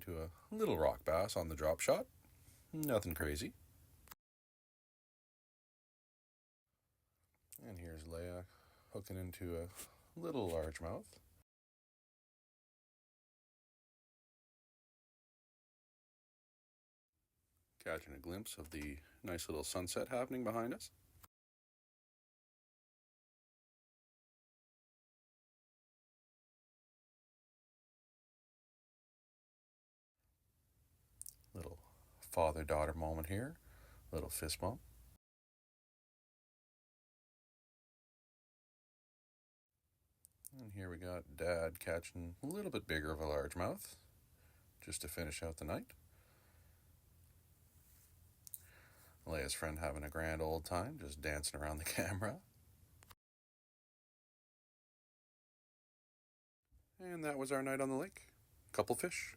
into a little rock bass on the drop shot. Nothing crazy. And here's Leia hooking into a little largemouth. Catching a glimpse of the nice little sunset happening behind us. Little father-daughter moment here. Little fist bump. And here we got Dad catching a little bit bigger of a largemouth just to finish out the night. Leia's friend having a grand old time, just dancing around the camera. And that was our night on the lake. Couple fish.